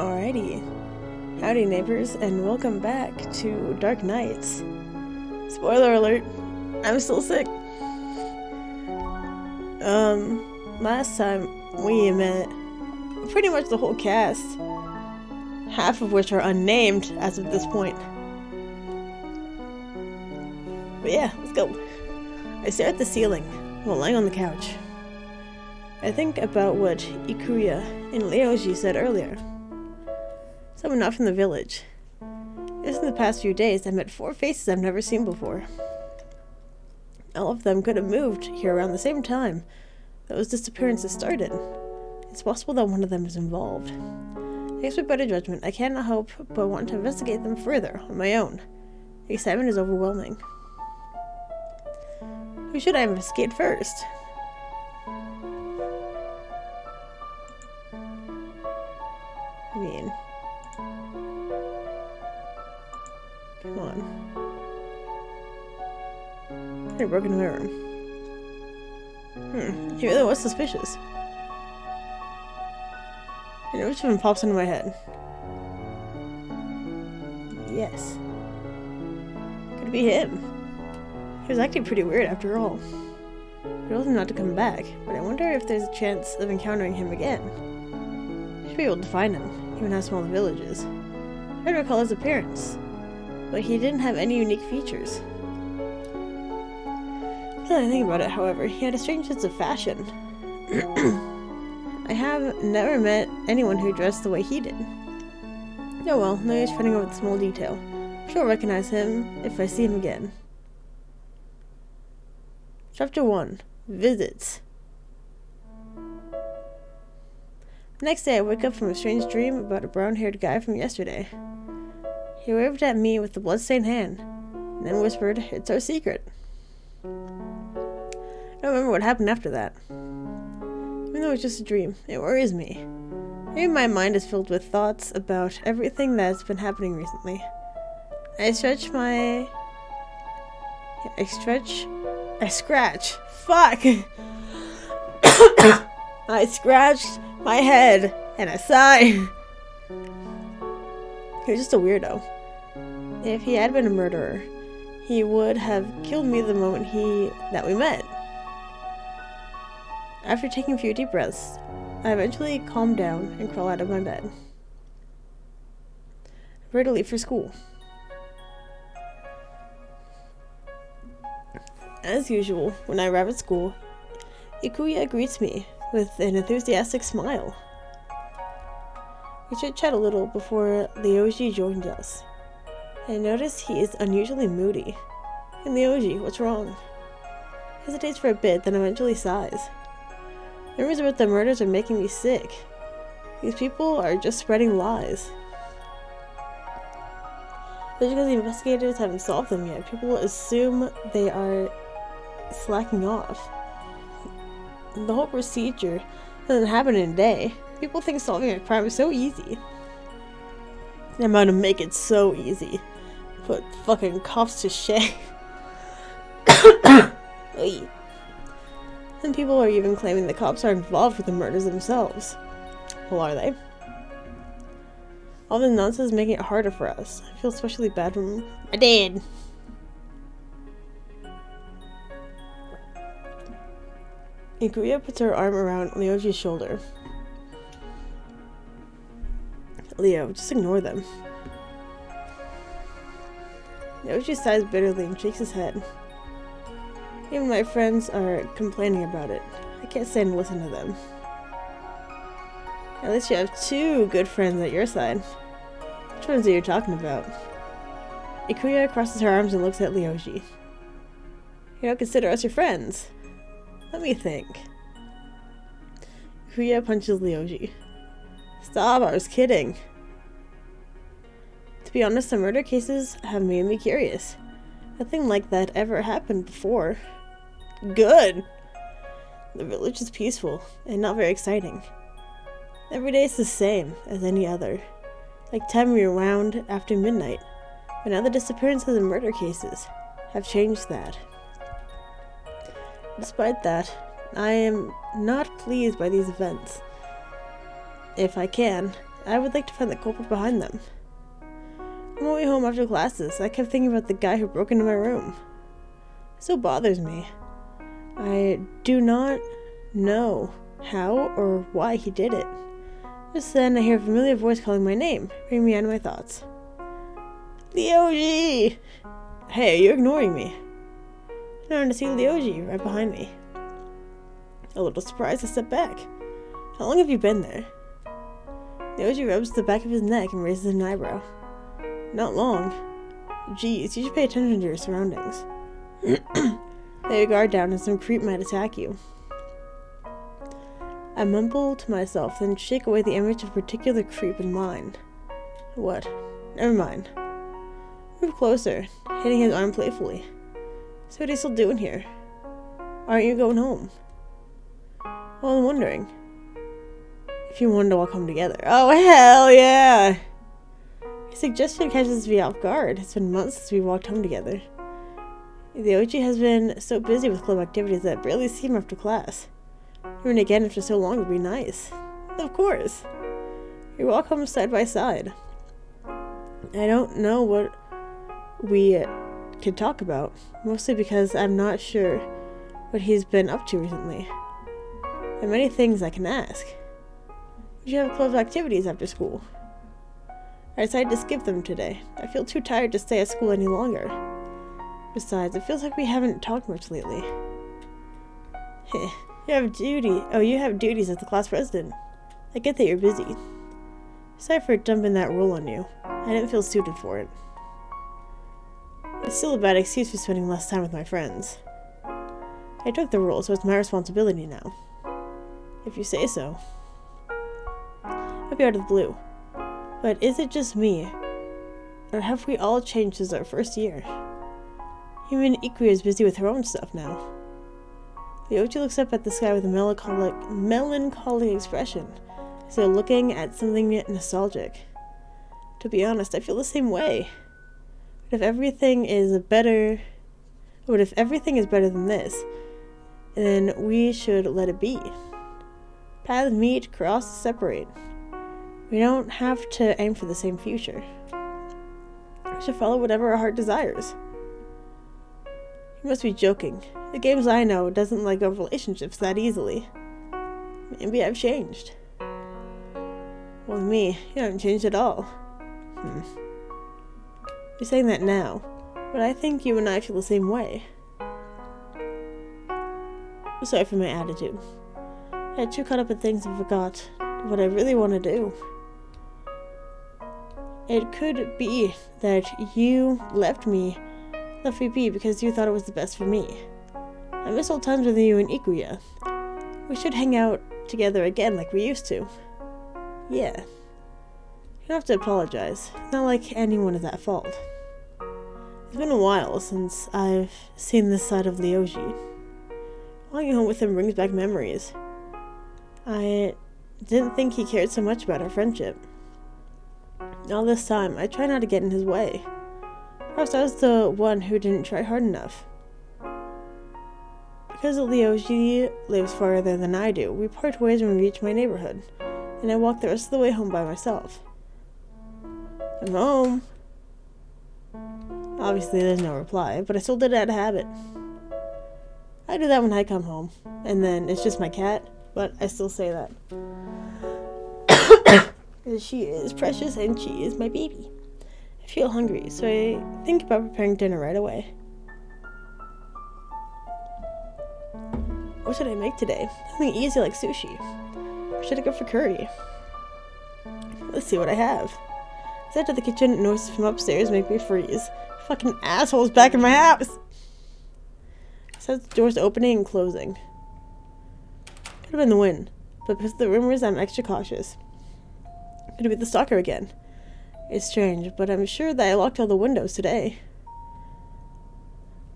Alrighty. Howdy Neighbors, and welcome back to Dark Nights. Spoiler alert, I'm still sick. Last time we met pretty much the whole cast, half of which are unnamed as of this point. But yeah, let's go. I stare at the ceiling while lying on the couch. I think about what Ikuya and Ryoji said earlier. Someone not from the village. Just in the past few days, I met 4 faces I've never seen before. All of them could have moved here around the same time those disappearances started. It's possible that one of them is involved. Against my better judgment, I cannot help but want to investigate them further on my own. The excitement is overwhelming. Who should I investigate first? I mean, come on. A broken mirror. He really was suspicious. And which one pops into my head? Yes. Could be him. He was acting pretty weird after all. I told him not to come back, but I wonder if there's a chance of encountering him again. I should be able to find him, even how small the village is. I tried to recall his appearance, but he didn't have any unique features. Now that I think about it, however, he had a strange sense of fashion. I have never met anyone who dressed the way he did. Oh well, no use fretting over the small detail. I'm sure I'll recognize him if I see him again. Chapter 1. Visits. The next day I wake up from a strange dream about a brown-haired guy from yesterday. He waved at me with a blood-stained hand, and then whispered, "It's our secret." I don't remember what happened after that. Even though it's just a dream, it worries me. Maybe my mind is filled with thoughts about everything that's been happening recently. I scratch. Fuck! I scratched my head and I sighed. He was just a weirdo. If he had been a murderer, he would have killed me the moment that we met. After taking a few deep breaths, I eventually calmed down and crawled out of my bed. I'm ready to leave for school. As usual, when I arrive at school, Ikuya greets me with an enthusiastic smile. We chit-chat a little before Ryoji joins us. I notice he is unusually moody. And Ryoji, what's wrong? Hesitates for a bit, then eventually sighs. Rumors about the murders are making me sick. These people are just spreading lies. Just because the investigators haven't solved them yet, people assume they are slacking off. The whole procedure doesn't happen in a day. People think solving a crime is so easy. I'm about to make it so easy. Put fucking cops to shame. And people are even claiming the cops are involved with the murders themselves. Well, are they? All the nonsense is making it harder for us. I feel especially bad for my dad. Ikuya puts her arm around Ryoji's shoulder. Leo, just ignore them. Ryoji sighs bitterly and shakes his head. Even my friends are complaining about it. I can't stand to listen to them. At least you have 2 good friends at your side. Which ones are you talking about? Ikuya crosses her arms and looks at Ryoji. You don't consider us your friends. Let me think. Ikuya punches Ryoji. Stop, I was kidding. To be honest, the murder cases have made me curious. Nothing like that ever happened before. Good! The village is peaceful and not very exciting. Every day is the same as any other. Like time we around after midnight. But now the disappearances and murder cases have changed that. Despite that, I am not pleased by these events. If I can, I would like to find the culprit behind them. On my way home after classes, I kept thinking about the guy who broke into my room. It still bothers me. I do not know how or why he did it. Just then, I hear a familiar voice calling my name, bringing me out of my thoughts. Ryoji! Hey, are you ignoring me? I turned to see Ryoji right behind me. A little surprised, I stepped back. How long have you been there? Ryoji rubs the back of his neck and raises an eyebrow. Not long. Geez, you should pay attention to your surroundings. Lay your guard down and some creep might attack you. I mumble to myself, then shake away the image of a particular creep in mind. What? Never mind. Move closer, hitting his arm playfully. So what are you still doing here? Aren't you going home? Well, I'm wondering if you wanted to walk home together. Oh, hell yeah! Your suggestion catches me off guard. It's been months since we walked home together. The OG has been so busy with club activities that I barely see him after class. Doing it again after so long would be nice. Of course. We walk home side by side. I don't know what we could talk about, mostly because I'm not sure what he's been up to recently. There are many things I can ask. We should have club activities after school. I decided to skip them today. I feel too tired to stay at school any longer. Besides, it feels like we haven't talked much lately. You have duties as the class president. I get that you're busy. Sorry for dumping that role on you. I didn't feel suited for it. It's still a bad excuse for spending less time with my friends. I took the role, so it's my responsibility now. If you say so. I'll be out of the blue. But is it just me? Or have we all changed since our first year? Even Ikuya is busy with her own stuff now. Ryoji looks up at the sky with a melancholic expression, as though looking at something nostalgic. To be honest, I feel the same way. What if everything is better than this, then we should let it be. Paths meet, cross, separate. We don't have to aim for the same future. We should follow whatever our heart desires. You must be joking. The games I know doesn't let go of relationships that easily. Maybe I've changed. Well, with me, you haven't changed at all. You're saying that now, but I think you and I feel the same way. I'm sorry for my attitude. I got too caught up in things and forgot what I really want to do. It could be that you left me be because you thought it was the best for me. I miss old times with you and Ikuya. We should hang out together again like we used to. Yeah. You don't have to apologize. It's not like anyone is at fault. It's been a while since I've seen this side of Ryoji. Walking home with him brings back memories. I didn't think he cared so much about our friendship. All this time, I try not to get in his way. Perhaps I was the one who didn't try hard enough. Because Ryoji lives farther than I do, we part ways when we reach my neighborhood, and I walk the rest of the way home by myself. I'm home. Obviously, there's no reply, but I still did it out of habit. I do that when I come home, and then it's just my cat, but I still say that. Because she is precious and she is my baby. I feel hungry, so I think about preparing dinner right away. What should I make today? Something easy like sushi. Or should I go for curry? Let's see what I have. As I enter the kitchen, noises from upstairs make me freeze. Fucking assholes back in my house! I sense the doors opening and closing. Could have been the wind, but because of the rumors, I'm extra cautious. Could be the stalker again. It's strange, but I'm sure that I locked all the windows today.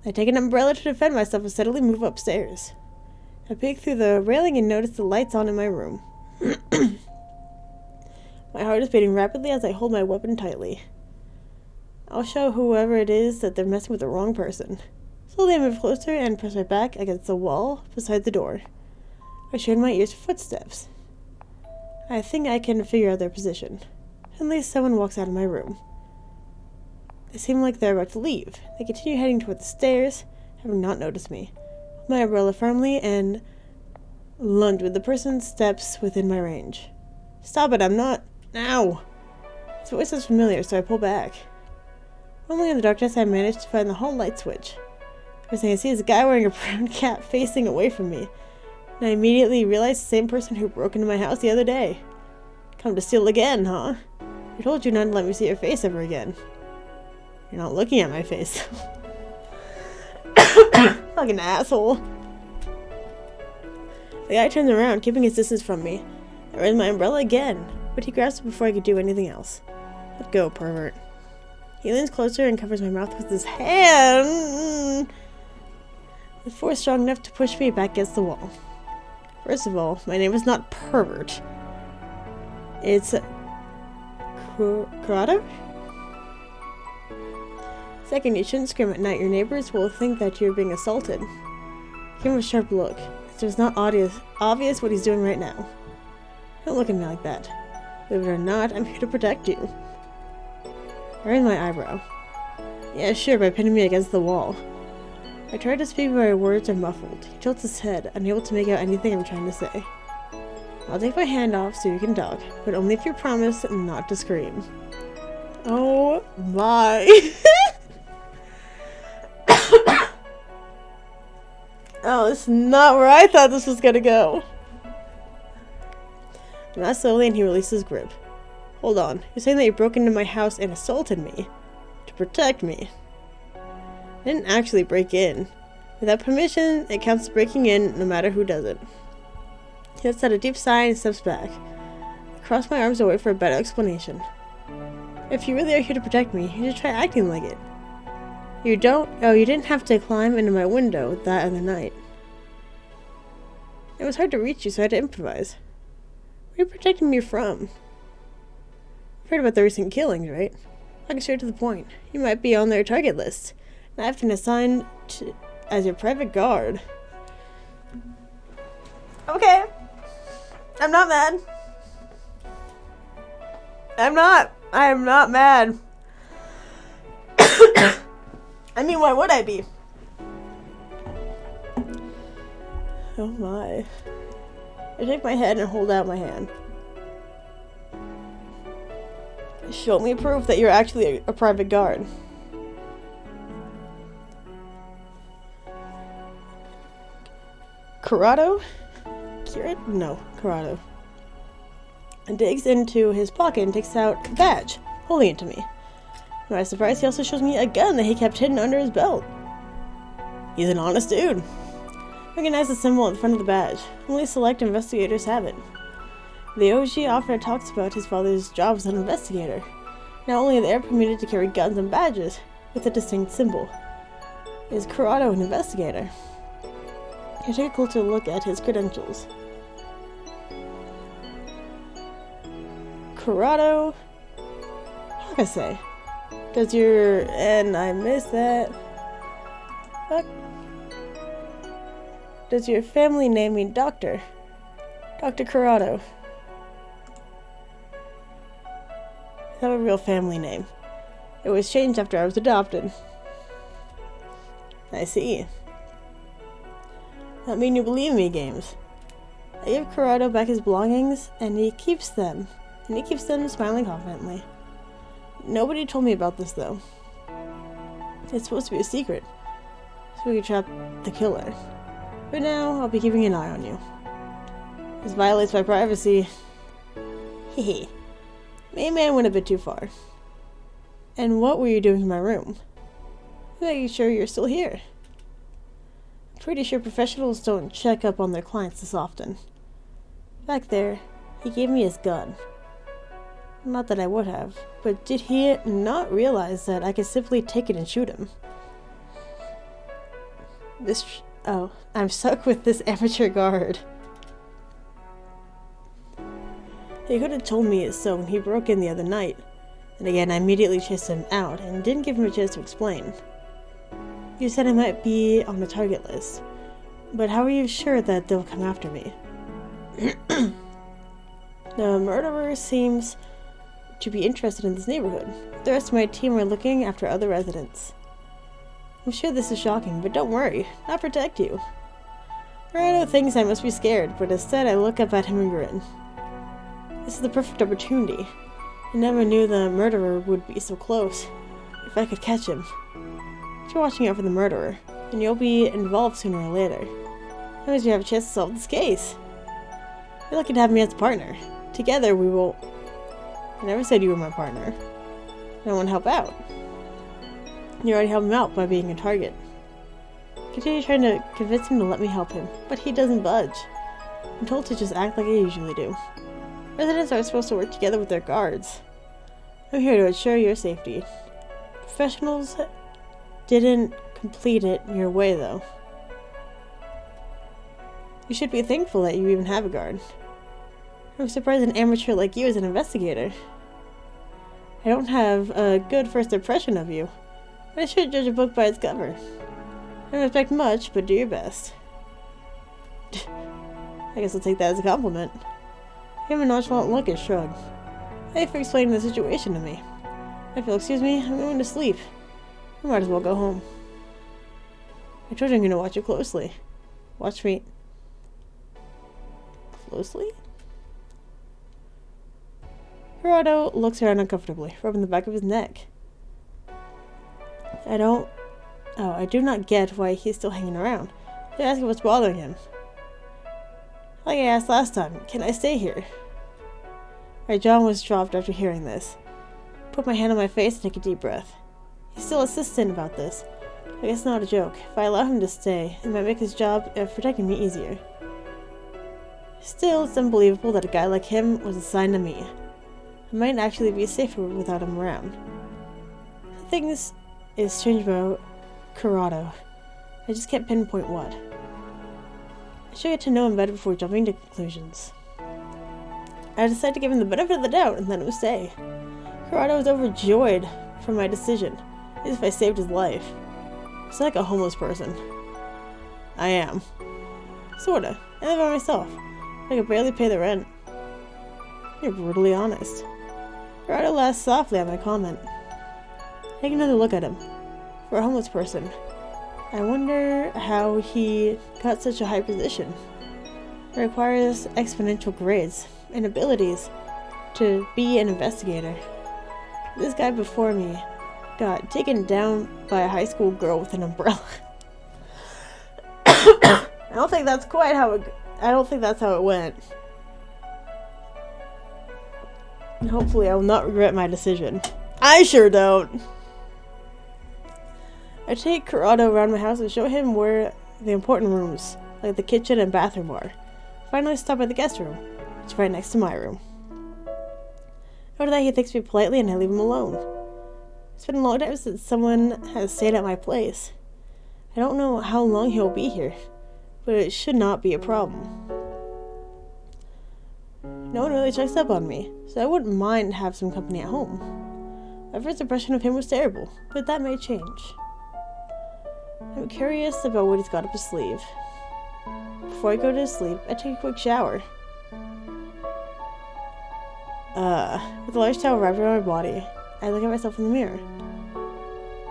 I take an umbrella to defend myself and steadily move upstairs. I peek through the railing and notice the lights on in my room. My heart is beating rapidly as I hold my weapon tightly. I'll show whoever it is that they're messing with the wrong person. Slowly I move closer and press my back against the wall beside the door. I strain my ears for footsteps. I think I can figure out their position. Suddenly, someone walks out of my room. They seem like they're about to leave. They continue heading toward the stairs, having not noticed me. Hold my umbrella firmly and lunge with the person's steps within my range. Stop it, I'm not. Ow! His voice is familiar, so I pull back. Only in the darkness, I manage to find the hall light switch. First thing I see is a guy wearing a brown cap facing away from me. And I immediately realize the same person who broke into my house the other day. Come to steal again, huh? I told you not to let me see your face ever again. You're not looking at my face. Fucking asshole. The guy turns around, keeping his distance from me. I raise my umbrella again, but he grabs it before I could do anything else. Let go, pervert. He leans closer and covers my mouth with his hand. With force strong enough to push me back against the wall. First of all, my name is not pervert. It's Corrado? Second, you shouldn't scream at night. Your neighbors will think that you're being assaulted. Give him a sharp look. It's not obvious what he's doing right now. Don't look at me like that. Believe it or not, I'm here to protect you. I raise my eyebrow. Yeah, sure, by pinning me against the wall. I try to speak, but my words are muffled. He tilts his head, unable to make out anything I'm trying to say. I'll take my hand off so you can talk, but only if you promise not to scream. Oh my. Oh, this is not where I thought this was gonna go. Not slowly, and he releases his grip. Hold on, you're saying that you broke into my house and assaulted me? To protect me? I didn't actually break in. Without permission, it counts as breaking in no matter who does it. He lets out a deep sigh and steps back. I cross my arms away for a better explanation. If you really are here to protect me, you should try acting like it. You don't? Oh, you didn't have to climb into my window that other night. It was hard to reach you, so I had to improvise. Where are you protecting me from? You've heard about the recent killings, right? I'll get straight to the point. You might be on their target list, and I've been assigned as your private guard. Okay. I'm not mad. I am not mad. I mean, why would I be? Oh my. I shake my head and hold out my hand. Show me proof that you're actually a private guard. Corrado? Kieran? No, Corrado. And digs into his pocket and takes out a badge, holding it to me. To my surprise, he also shows me a gun that he kept hidden under his belt. He's an honest dude. I recognize the symbol at the front of the badge. Only select investigators have it. The OG often talks about his father's job as an investigator. Not only are they permitted to carry guns and badges with a distinct symbol. Is Corrado an investigator? I take a closer look at his credentials. Corrado? How can I say? And I missed that. Fuck. Does your family name me Doctor? Dr. Corrado. I have a real family name. It was changed after I was adopted. I see. That mean you believe me, Games. I give Corrado back his belongings, and he keeps them. Smiling confidently. Nobody told me about this, though. It's supposed to be a secret, so we can trap the killer. For now, I'll be keeping an eye on you. This violates my privacy. Hehe. Main man went a bit too far. And what were you doing in my room? Making sure you're still here. I'm pretty sure professionals don't check up on their clients this often. Back there, he gave me his gun. Not that I would have, but did he not realize that I could simply take it and shoot him? Oh, I'm stuck with this amateur guard. He could have told me so when he broke in the other night. And again, I immediately chased him out and didn't give him a chance to explain. You said I might be on the target list, but how are you sure that they'll come after me? The murderer seems to be interested in this neighborhood. The rest of my team are looking after other residents. I'm sure this is shocking, but don't worry. I'll protect you. Corrado thinks I must be scared, but instead I look up at him and grin. This is the perfect opportunity. I never knew the murderer would be so close. If I could catch him. If you're watching out for the murderer, then you'll be involved sooner or later. That means you have a chance to solve this case. You're lucky to have me as a partner. Together we will... I never said you were my partner. I want to help out. You already helped him out by being a target. Continue trying to convince him to let me help him, but he doesn't budge. I'm told to just act like I usually do. Residents are supposed to work together with their guards. I'm here to ensure your safety. Professionals didn't complete it your way, though. You should be thankful that you even have a guard. I'm surprised an amateur like you is an investigator. I don't have a good first impression of you, but I should judge a book by its cover. I don't expect much, but do your best. I guess I'll take that as a compliment. I give him a nonchalant look and shrug. Thank you for explaining the situation to me. If you'll excuse me, I'm going to sleep. I might as well go home. My children are going to watch you closely. Watch me... closely? Corrado looks around uncomfortably, rubbing the back of his neck. I do not get why he's still hanging around. They're asking what's bothering him. Like I asked last time, can I stay here? My jaw was dropped after hearing this. I put my hand on my face and take a deep breath. He's still insistent about this. I guess not a joke. If I allow him to stay, it might make his job of protecting me easier. Still, it's unbelievable that a guy like him was assigned to me. I might actually be safer without him around. The thing is strange about Corrado. I just can't pinpoint what. I should get to know him better before jumping to conclusions. I decided to give him the benefit of the doubt and let him stay. Corrado was overjoyed for my decision, as if I saved his life. It's like a homeless person. I am. Sorta. I live by myself. I could barely pay the rent. You're brutally honest. Corrado laughed softly at my comment. Take another look at him. For a homeless person, I wonder how he got such a high position. It requires exponential grades and abilities to be an investigator. This guy before me got taken down by a high school girl with an umbrella. I don't think that's how it went. And hopefully I will not regret my decision. I sure don't. I take Corrado around my house and show him where the important rooms, like the kitchen and bathroom, are. Finally stop at the guest room, which is right next to my room. After that, he thanks me politely and I leave him alone. It's been a long time since someone has stayed at my place. I don't know how long he'll be here, but it should not be a problem. No one really checks up on me, so I wouldn't mind to have some company at home. My first impression of him was terrible, but that may change. I'm curious about what he's got up his sleeve. Before I go to sleep, I take a quick shower. With a large towel wrapped around my body, I look at myself in the mirror.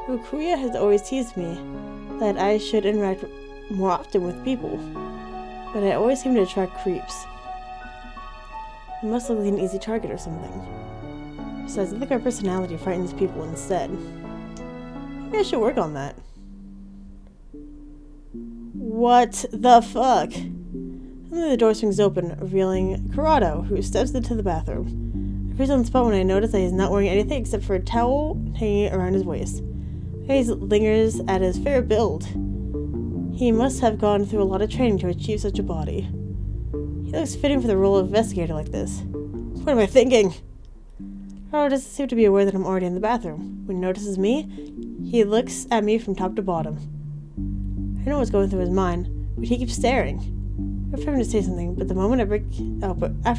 Ikuya has always teased me that I should interact more often with people, but I always seem to attract creeps. I must look like an easy target or something. Besides, I think my personality frightens people instead. Maybe I should work on that. What the fuck? Suddenly the door swings open, revealing Corrado, who steps into the bathroom. I freeze on the spot when I notice that he's not wearing anything except for a towel hanging around his waist. He lingers at his fair build. He must have gone through a lot of training to achieve such a body. He looks fitting for the role of investigator like this. What am I thinking? Corrado doesn't seem to be aware that I'm already in the bathroom. When he notices me, he looks at me from top to bottom. I know what's going through his mind, but he keeps staring. I wait for him to say something, but after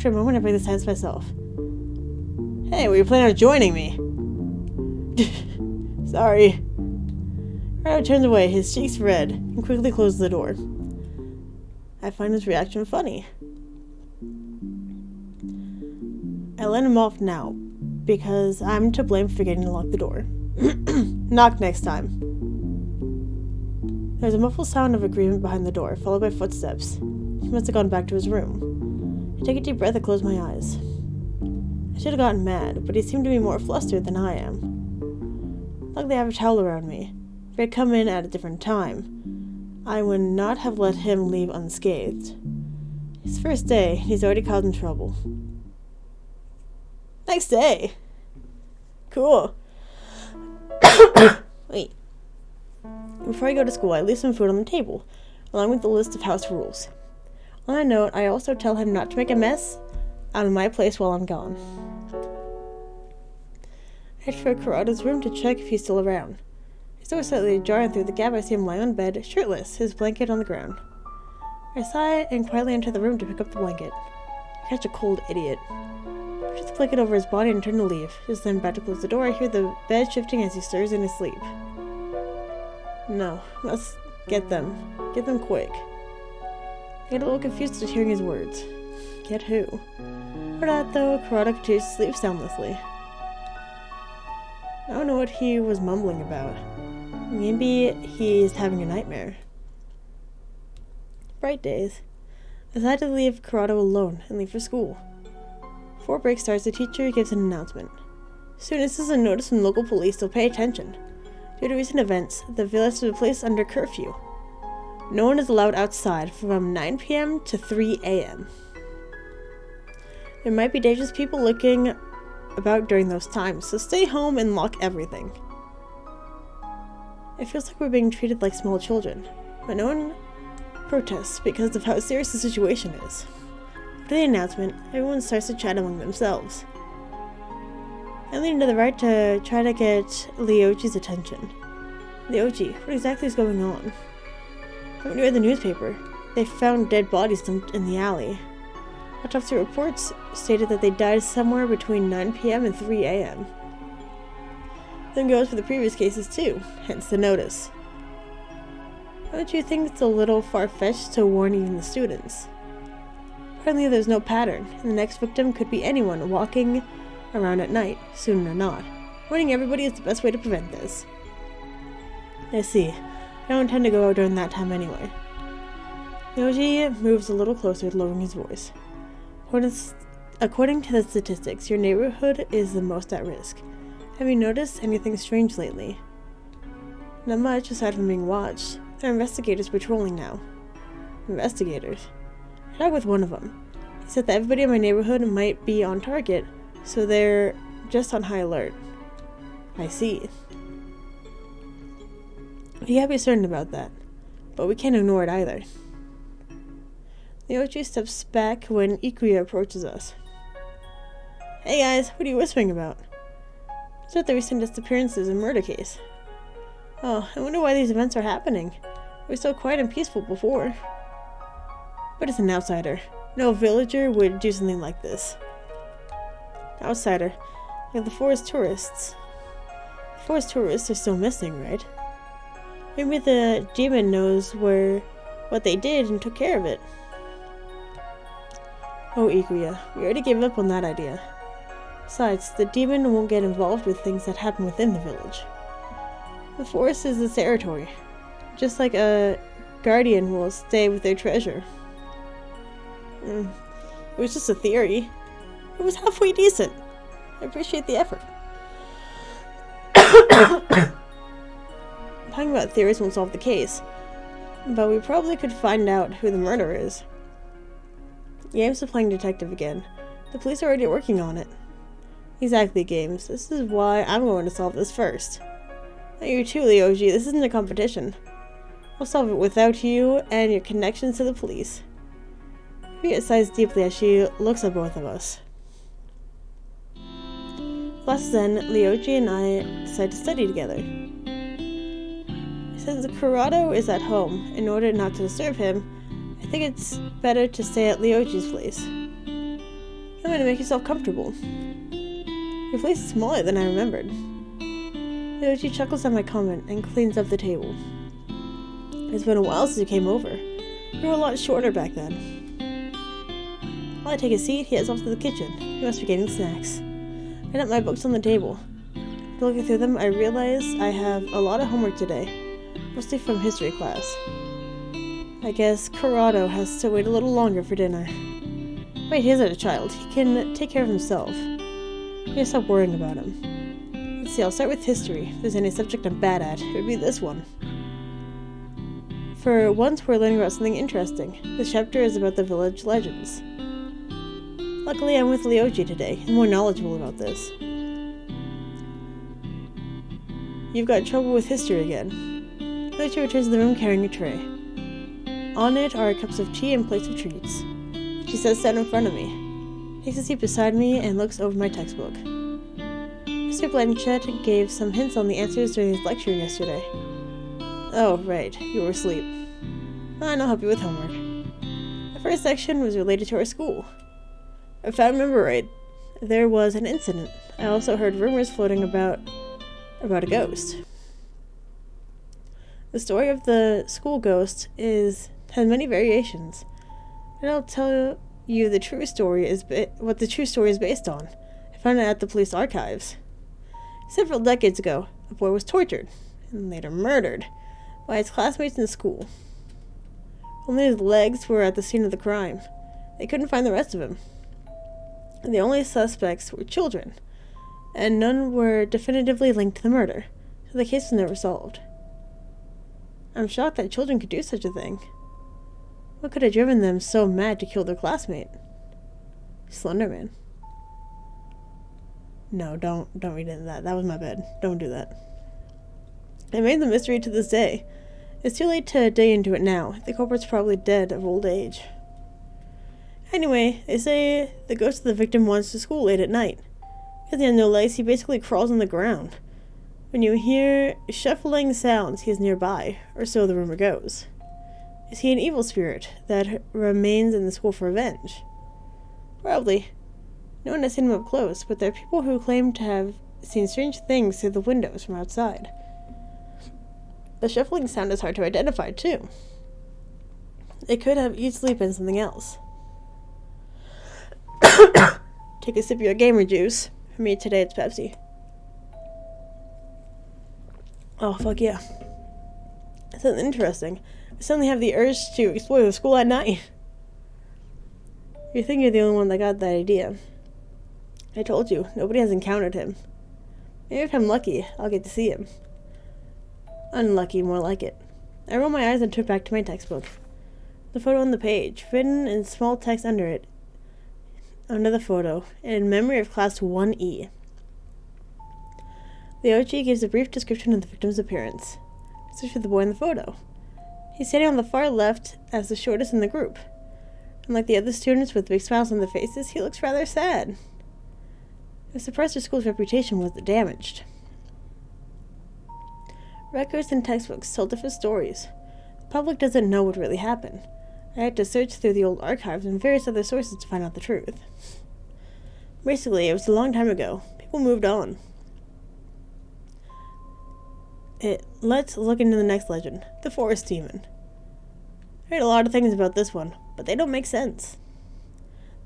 a moment I break the silence myself. Hey, were you planning on joining me? Sorry. Corrado turns away, his cheeks red, and quickly closes the door. I find his reaction funny. I let him off now, because I'm to blame for forgetting to lock the door. Knock next time. There's a muffled sound of agreement behind the door, followed by footsteps. He must have gone back to his room. I take a deep breath and close my eyes. I should have gotten mad, but he seemed to be more flustered than I am. Luckily I have a towel around me. If he had come in at a different time, I would not have let him leave unscathed. His first day, he's already causing trouble. Next day! Cool. Wait. Before I go to school, I leave some food on the table, along with the list of house rules. On a note, I also tell him not to make a mess out of my place while I'm gone. I head for Coroda's room to check if he's still around. His door is slightly ajar, and through the gap I see him lying on bed, shirtless, his blanket on the ground. I sigh and quietly enter the room to pick up the blanket. I catch a cold idiot. I put the blanket over his body and turn to leave. Just then, about to close the door, I hear the bed shifting as he stirs in his sleep. No, let's get them. Get them quick. I get a little confused at hearing his words. Get who? For that, though, Kuroda continues to sleep soundlessly. I don't know what he was mumbling about. Maybe he's having a nightmare. Bright days. I decide to leave Kuroda alone and leave for school. Before break starts, the teacher gives an announcement. Students, this is a notice from local police, so pay attention. Due to recent events, the village has been placed under curfew. No one is allowed outside from 9 p.m. to 3 a.m. There might be dangerous people looking about during those times, so stay home and lock everything. It feels like we're being treated like small children, but no one protests because of how serious the situation is. After the announcement, everyone starts to chat among themselves. I lean to the right to try to get Ryoji's attention. Ryoji, what exactly is going on? When you read the newspaper, they found dead bodies dumped in the alley. Autopsy reports stated that they died somewhere between 9 p.m. and 3 a.m. Then goes for the previous cases too, hence the notice. Don't you think it's a little far-fetched to warn even the students? Apparently there's no pattern, and the next victim could be anyone walking around at night, soon or not. Warning everybody is the best way to prevent this. I see. I don't intend to go out during that time anyway. Ryoji moves a little closer, lowering his voice. According to the statistics, your neighborhood is the most at risk. Have you noticed anything strange lately? Not much, aside from being watched. There are investigators patrolling now. Investigators? I talked with one of them. He said that everybody in my neighborhood might be on target, so they're just on high alert. I see. We can't be certain about that, but we can't ignore it either. Ryoji steps back when Ikuya approaches us. Hey guys, what are you whispering about? It's about the recent disappearances and murder case. Oh, I wonder why these events are happening. We were so quiet and peaceful before. But it's an outsider. No villager would do something like this. Outsider. Like the forest tourists. The forest tourists are still missing, right? Maybe the demon knows what they did and took care of it. Oh, Ikuya, we already gave up on that idea. Besides, the demon won't get involved with things that happen within the village. The forest is its territory. Just like a guardian will stay with their treasure. It was just a theory. It was halfway decent. I appreciate the effort. Talking about theories won't solve the case, but we probably could find out who the murderer is. Games is playing detective again. The police are already working on it. Exactly, Games. This is why I'm going to solve this first. Not you too, Ryoji. This isn't a competition. I'll solve it without you and your connections to the police. Ria sighs deeply as she looks at both of us. Last then, Ryoji and I decide to study together. Since Kuroda is at home, in order not to disturb him, I think it's better to stay at Ryoji's place. I'm going to make yourself comfortable. Your place is smaller than I remembered. Ryoji chuckles at my comment and cleans up the table. It's been a while since you came over. You were a lot shorter back then. While I take a seat, he heads off to the kitchen. He must be getting snacks. I dump my books on the table. After looking through them, I realize I have a lot of homework today, mostly from history class. I guess Corrado has to wait a little longer for dinner. Wait, he isn't a child. He can take care of himself. I need to stop worrying about him. Let's see, I'll start with history. If there's any subject I'm bad at, it would be this one. For once, we're learning about something interesting. This chapter is about the village legends. Luckily, I'm with Ryoji today. He's more knowledgeable about this. You've got trouble with history again. Ryoji returns to the room carrying a tray. On it are cups of tea and plates of treats. She sits down in front of me, takes a seat beside me, and looks over my textbook. Mr. Blanchett gave some hints on the answers during his lecture yesterday. Oh, right, you were asleep. Fine, I'll help you with homework. The first section was related to our school. If I remember right, there was an incident. I also heard rumors floating about a ghost. The story of the school ghost has many variations. And I'll tell you the true story what the true story is based on. I found it at the police archives. Several decades ago, a boy was tortured and later murdered by his classmates in school. Only his legs were at the scene of the crime. They couldn't find the rest of him. The only suspects were children, and none were definitively linked to the murder, so the case was never solved. I'm shocked that children could do such a thing. What could have driven them so mad to kill their classmate? Slenderman. No, don't read into that. That was my bad. Don't do that. It remains a mystery to this day. It's too late to dig into it now. The culprit's probably dead of old age. Anyway, they say the ghost of the victim wanders to school late at night. Because he has no legs, he basically crawls on the ground. When you hear shuffling sounds, he is nearby, or so the rumor goes. Is he an evil spirit that remains in the school for revenge? Probably. No one has seen him up close, but there are people who claim to have seen strange things through the windows from outside. The shuffling sound is hard to identify, too. It could have easily been something else. Take a sip of your gamer juice. For me today it's Pepsi. Oh, fuck yeah. That's interesting. I suddenly have the urge to explore the school at night. You think you're the only one that got that idea. I told you, nobody has encountered him. Maybe if I'm lucky, I'll get to see him. Unlucky, more like it. I roll my eyes and turn back to my textbook. The photo on the page, written in small text under the photo, in memory of Class 1E. Ryoji gives a brief description of the victim's appearance, especially the boy in the photo. He's standing on the far left as the shortest in the group. Unlike the other students with big smiles on their faces, he looks rather sad. I'm surprised their school's reputation wasn't damaged. Records and textbooks tell different stories. The public doesn't know what really happened. I had to search through the old archives and various other sources to find out the truth. Basically, it was a long time ago. People moved on. Let's look into the next legend, the Forest Demon. I heard a lot of things about this one, but they don't make sense.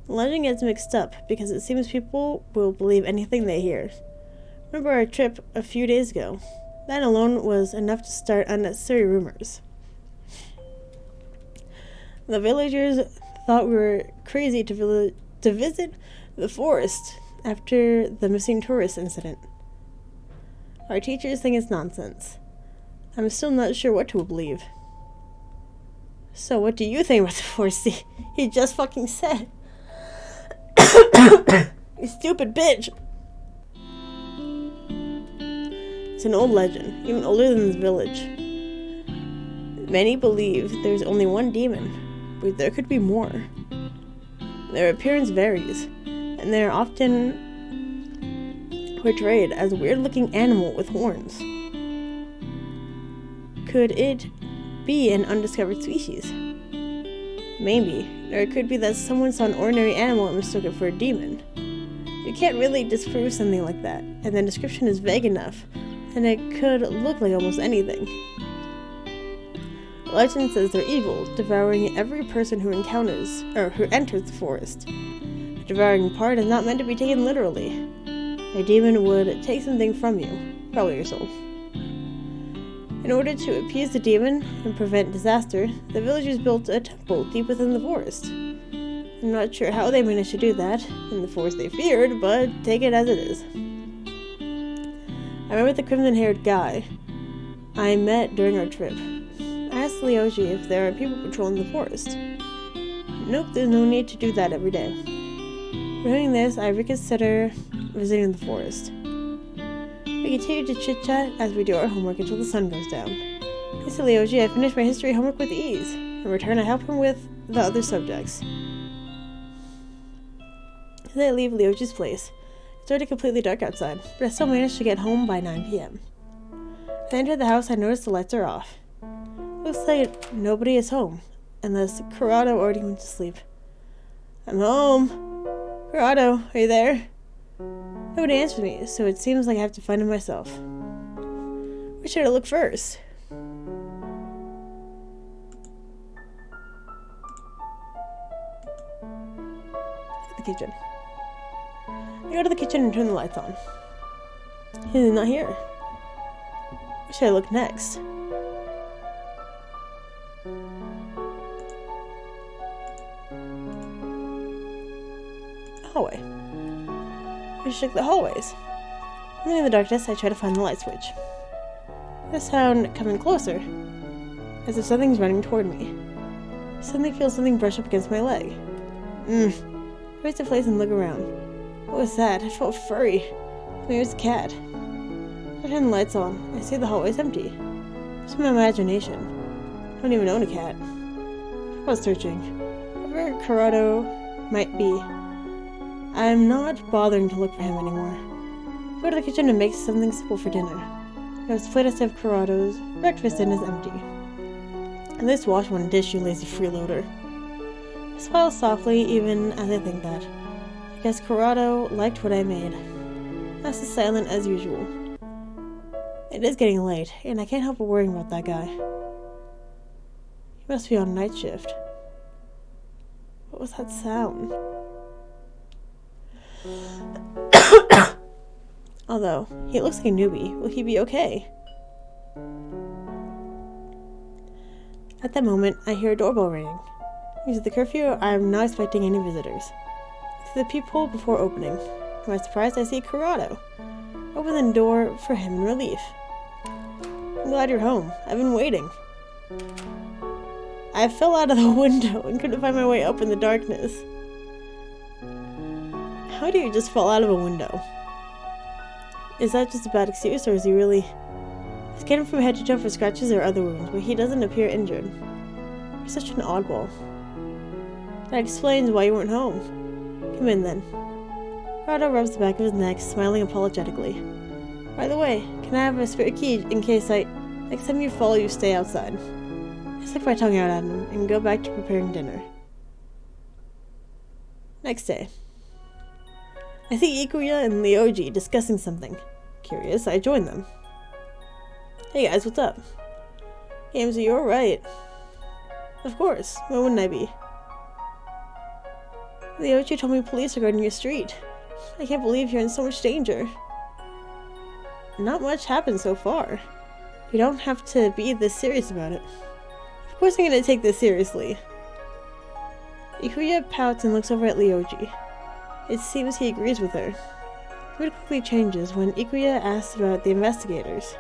The legend gets mixed up because it seems people will believe anything they hear. Remember our trip a few days ago? That alone was enough to start unnecessary rumors. The villagers thought we were crazy to visit the forest after the missing tourist incident. Our teachers think it's nonsense. I'm still not sure what to believe. So what do you think about the forest? He just fucking said. You stupid bitch. It's an old legend, even older than this village. Many believe there's only one demon, but there could be more. Their appearance varies, and they're often portrayed as a weird-looking animal with horns. Could it be an undiscovered species? Maybe, or it could be that someone saw an ordinary animal and mistook it for a demon. You can't really disprove something like that, and the description is vague enough, and it could look like almost anything. The legend says they're evil, devouring every person who enters the forest. The devouring part is not meant to be taken literally. A demon would take something from you, probably your soul. In order to appease the demon and prevent disaster, the villagers built a temple deep within the forest. I'm not sure how they managed to do that in the forest they feared, but take it as it is. I remember the crimson-haired guy I met during our trip. I asked Ryoji if there are people patrolling the forest. Nope, there's no need to do that every day. Doing this, I reconsider visiting the forest. We continue to chit-chat as we do our homework until the sun goes down. Thanks to Ryoji, I finished my history homework with ease. In return, I help him with the other subjects. As I leave Ryoji's place, it's already completely dark outside, but I still managed to get home by 9 p.m. As I enter the house, I notice the lights are off. Looks like nobody is home, unless Kurado already went to sleep. I'm home! Kurado, are you there? Nobody answers me, so it seems like I have to find him myself. Where should I look first? The kitchen. I go to the kitchen and turn the lights on. He's not here. Where should I look next? Hallway. I should check the hallways. Only in the darkness, I try to find the light switch. The sound coming closer, as if something's running toward me. I suddenly feel something brush up against my leg. I raise the place and look around. What was that? I felt furry. Maybe it's a cat. I turn the lights on. I see the hallway's empty. It's my imagination. I don't even own a cat. I was searching. Wherever Kurado might be, I'm not bothering to look for him anymore. I go to the kitchen and make something simple for dinner. There's a plate of Kurado's breakfast and is empty. At least wash one dish, you lazy freeloader. I smile softly even as I think that. I guess Kurado liked what I made. That's as silent as usual. It is getting late, and I can't help but worrying about that guy. He must be on night shift. What was that sound? Although, he looks like a newbie. Will he be okay? At that moment, I hear a doorbell ringing. Because of the curfew, I am not expecting any visitors. I see the peephole before opening. To my surprise, I see Kurado. I open the door for him in relief. I'm glad you're home. I've been waiting. I fell out of the window and couldn't find my way up in the darkness. How do you just fall out of a window? Is that just a bad excuse, or is he really... I scanned him from head to toe for scratches or other wounds, but he doesn't appear injured. You're such an oddball. That explains why you weren't home. Come in, then. Kurado rubs the back of his neck, smiling apologetically. By the way, can I have a spare key in case next time you fall, you stay outside? I stick my tongue out at him and go back to preparing dinner. Next day. I see Ikuya and Ryoji discussing something. Curious, I join them. Hey guys, what's up? GamesRHard, you're right. Of course, why wouldn't I be? Ryoji told me police are guarding your street. I can't believe you're in so much danger. Not much happened so far. You don't have to be this serious about it. Of course I'm gonna take this seriously. Ikuya pouts and looks over at Ryoji. It seems he agrees with her. The mood quickly changes when Ikuya asks about the investigators.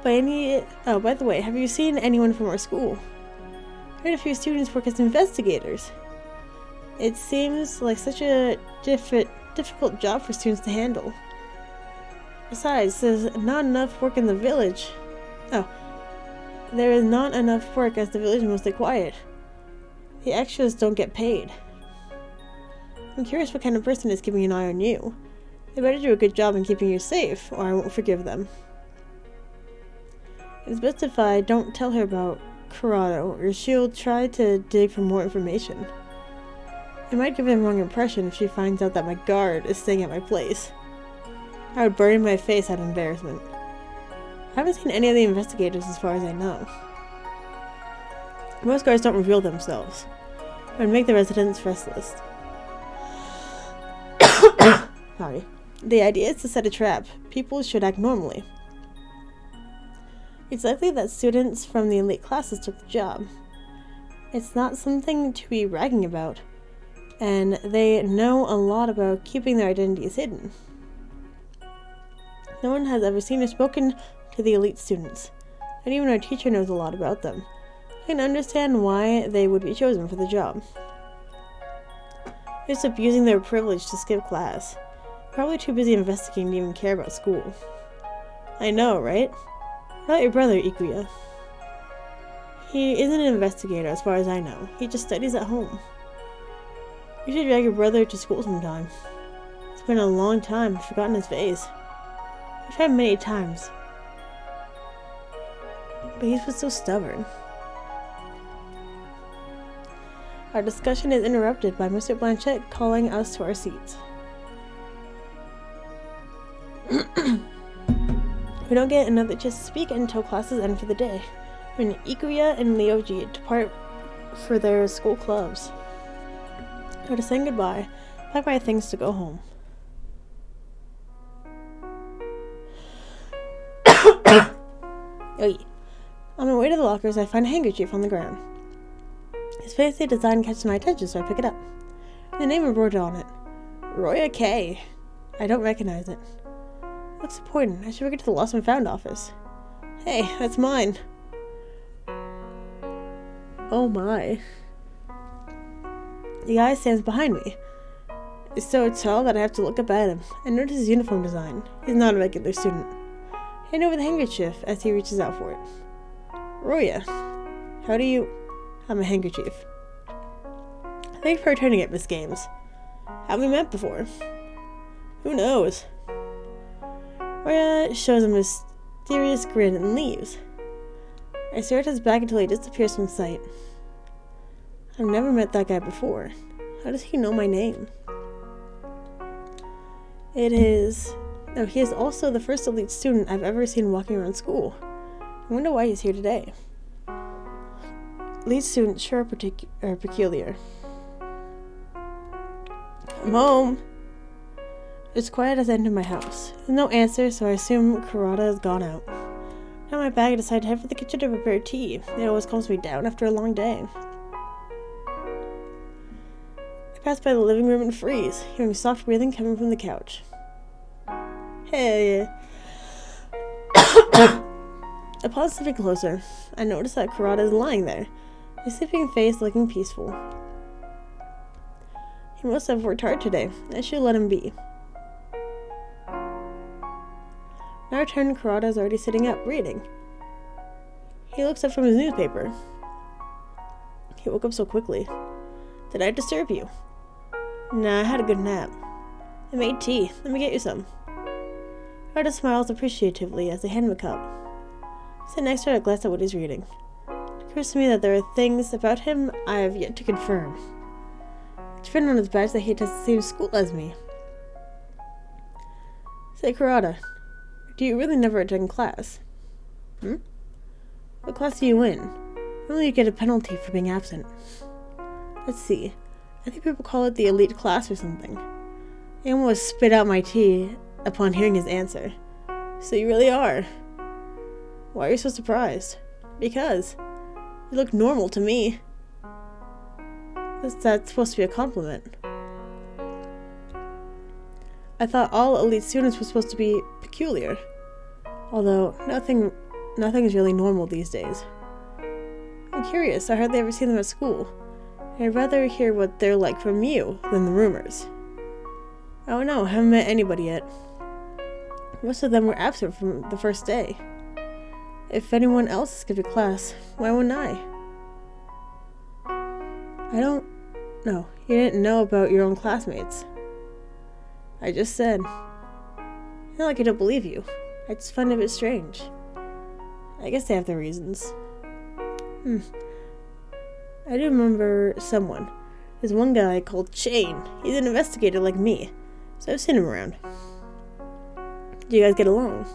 By the way, have you seen anyone from our school? I heard a few students work as investigators. It seems like such a difficult job for students to handle. Besides, there's not enough work in the village. There is not enough work as the village is mostly quiet. The extras don't get paid. I'm curious what kind of person is keeping an eye on you. They better do a good job in keeping you safe, or I won't forgive them. It's best if I don't tell her about Kurado, or she'll try to dig for more information. It might give them the wrong impression if she finds out that my guard is staying at my place. I would bury my face out of embarrassment. I haven't seen any of the investigators as far as I know. Most guards don't reveal themselves. It would make the residents restless. Sorry. The idea is to set a trap. People should act normally. It's likely that students from the elite classes took the job. It's not something to be bragging about, and they know a lot about keeping their identities hidden. No one has ever seen or spoken to the elite students, and even our teacher knows a lot about them. I can understand why they would be chosen for the job. They're just abusing their privilege to skip class. Probably too busy investigating to even care about school. I know, right? What about your brother, Ikuya? He isn't an investigator as far as I know. He just studies at home. You should drag your brother to school sometime. It's been a long time. I've forgotten his face. I've tried many times. But he's been so stubborn. Our discussion is interrupted by Mr. Blanchett calling us to our seats. We don't get another chance to speak until classes end for the day, when Ikuya and Ryoji depart for their school clubs. Or to say goodbye, pack my things to go home. Oy. On my way to the lockers, I find a handkerchief on the ground. His fancy design catches my attention, so I pick it up. The name embroidered on it. Roya K. I don't recognize it. Looks important. I should bring it to the Lost and Found office. Hey, that's mine. Oh my. The guy stands behind me. He's so tall that I have to look up at him. I notice his uniform design. He's not a regular student. I hand over the handkerchief as he reaches out for it. Roya, how do you... I'm a handkerchief. Thank you for returning it, Miss Games. Have we met before? Who knows? Roya shows a mysterious grin and leaves. I stare at his back until he disappears from sight. I've never met that guy before. How does he know my name? He is also the first elite student I've ever seen walking around school. I wonder why he's here today. Elite students sure are peculiar. I'm home. It's quiet as I enter my house. There's no answer, so I assume Kurata has gone out. Now my bag, I decide to head for the kitchen to prepare tea. It always calms me down after a long day. I pass by the living room and freeze, hearing soft breathing coming from the couch. Hey. Upon stepping closer, I notice that Kurata is lying there, his sleeping face looking peaceful. He must have worked hard today. I should let him be. When I return, Kurata is already sitting up, reading. He looks up from his newspaper. He woke up so quickly. Did I disturb you? Nah, I had a good nap. I made tea. Let me get you some. Kurata smiles appreciatively as I hand him a cup. I sit next to her and glance at what he's reading. It occurs to me that there are things about him I have yet to confirm. It's written on his badge that he attends the same school as me. Say, Kurata, do you really never attend class? What class do you in? Normally you get a penalty for being absent. Let's see. I think people call it the elite class or something. I almost spit out my tea upon hearing his answer. So you really are. Why are you so surprised? Because you look normal to me. That's supposed to be a compliment. I thought all elite students were supposed to be peculiar. Although nothing is really normal these days. I'm curious. I hardly ever see them at school. I'd rather hear what they're like from you than the rumors. Oh no, I haven't met anybody yet. Most of them were absent from the first day. If anyone else skipped a class, why wouldn't I? No, you didn't know about your own classmates. I just said. Not like I don't believe you. I just find it a bit strange. I guess they have their reasons. I do remember someone. There's one guy called Shane. He's an investigator like me, so I've seen him around. Do you guys get along?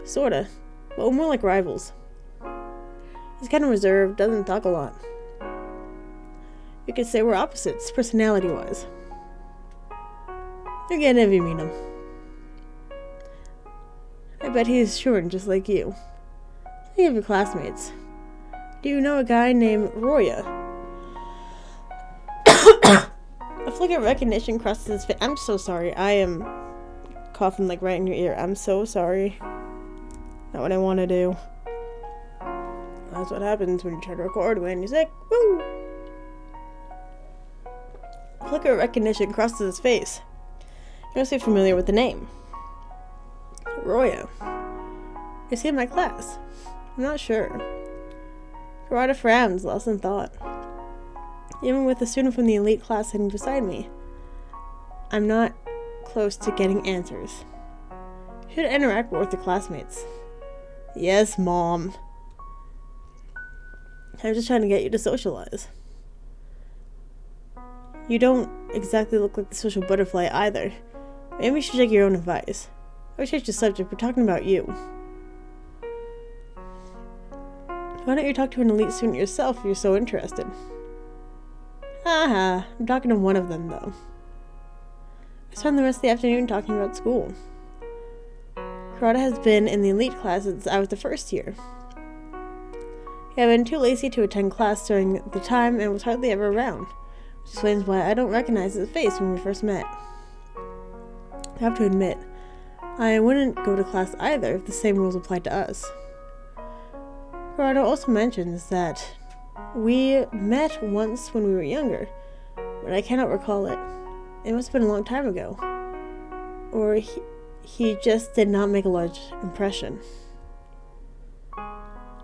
Sorta. But we're more like rivals. He's kind of reserved, doesn't talk a lot. You could say we're opposites, personality-wise. You're getting if you meet him. I bet he's short, just like you. Think of your classmates. Do you know a guy named Roya? A flicker of recognition crosses his face. I'm so sorry. I am coughing like right in your ear. I'm so sorry. Not what I want to do. That's what happens when you try to record when you're sick. Woo! A flicker of recognition crosses his face. You must be familiar with the name. Roya. Is he in my class? I'm not sure. Karada frowns, lost in thought. Even with a student from the elite class sitting beside me, I'm not close to getting answers. You should interact more with your classmates. Yes, Mom. I'm just trying to get you to socialize. You don't exactly look like the social butterfly either. Maybe you should take your own advice. I would change the subject, we're talking about you. Why don't you talk to an elite student yourself if you're so interested? Haha, I'm talking to one of them though. I spent the rest of the afternoon talking about school. Karada has been in the elite class since I was the first year. He had been too lazy to attend class during the time and was hardly ever around, which explains why I don't recognize his face when we first met. I have to admit, I wouldn't go to class either if the same rules applied to us. Karada also mentions that we met once when we were younger, but I cannot recall it. It must have been a long time ago. Or he just did not make a large impression.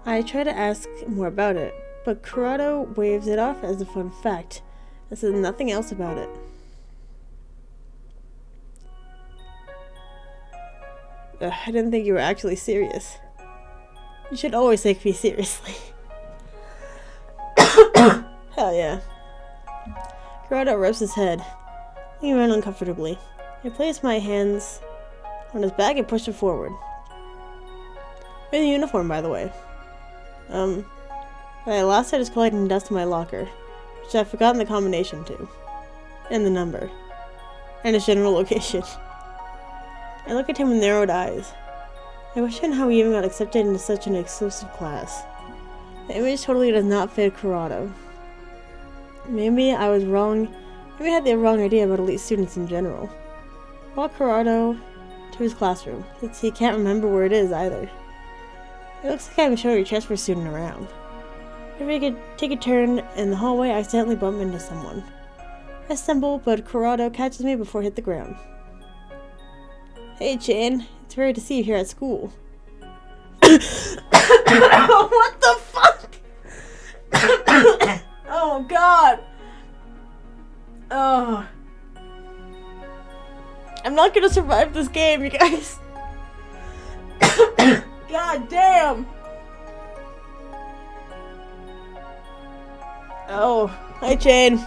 I try to ask more about it, but Karada waves it off as a fun fact and says nothing else about it. I didn't think you were actually serious. You should always take me seriously. Hell yeah. Karada rubs his head, looking around uncomfortably. I place my hands on his back and push him forward. Wearing the uniform, by the way. I last had is collecting dust in my locker, which I've forgotten the combination to. And the number. And his general location. I look at him with narrowed eyes. I question how he even got accepted into such an exclusive class. The image totally does not fit Karada. Maybe I was wrong. Maybe I had the wrong idea about elite students in general. Walk Karada to his classroom, since he can't remember where it is either. It looks like I'm showing a transfer student around. If I could take a turn in the hallway, I accidentally bump into someone. I stumble, but Karada catches me before I hit the ground. Hey, Chan. It's rare to see you here at school. What the fuck? Oh, God. Oh. I'm not gonna survive this game, you guys. God damn. Oh, hi, Chan.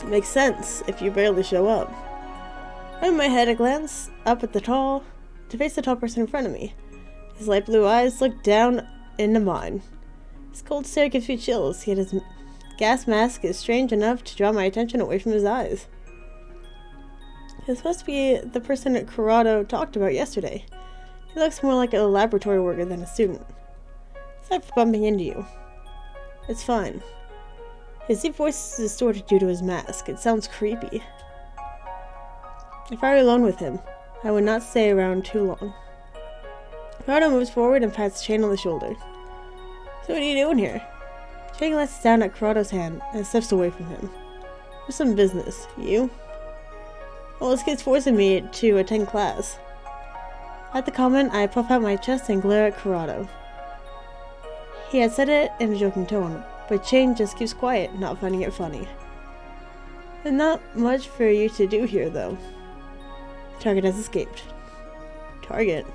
Makes sense if you barely show up. In my head, I glance up at to face the tall person in front of me. His light blue eyes look down into mine. His cold stare gives me chills, yet his gas mask is strange enough to draw my attention away from his eyes. This must be the person that Karada talked about yesterday. He looks more like a laboratory worker than a student. Sorry for bumping into you. It's fine. His deep voice is distorted due to his mask. It sounds creepy. If I were alone with him, I would not stay around too long. Karada moves forward and pats Shane on the shoulder. So what are you doing here? Shane glances down at Karada's hand and steps away from him. There's some business. You? Well, this kid's forcing me to attend class. At the comment, I puff out my chest and glare at Karada. He had said it in a joking tone, but Shane just keeps quiet, not finding it funny. There's not much for you to do here, though. Target has escaped. Target?